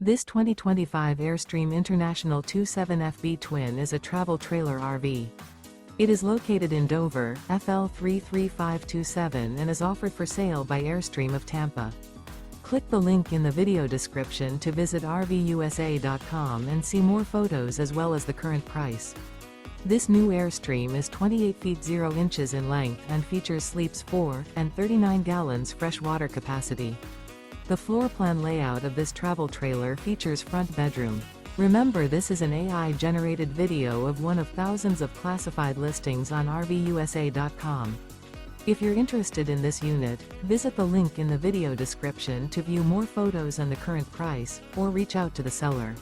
This 2025 Airstream International 27FB Twin is a travel trailer RV. It is located in Dover, FL 33527 and is offered for sale by Airstream of Tampa. Click the link in the video description to visit RVUSA.com and see more photos as well as the current price. This new Airstream is 28 feet 0 inches in length and features sleeps 4 and 39 gallons fresh water capacity. The floor plan layout of this travel trailer features front bedroom. Remember, this is an AI-generated video of one of thousands of classified listings on RVUSA.com. If you're interested in this unit, visit the link in the video description to view more photos and the current price, or reach out to the seller.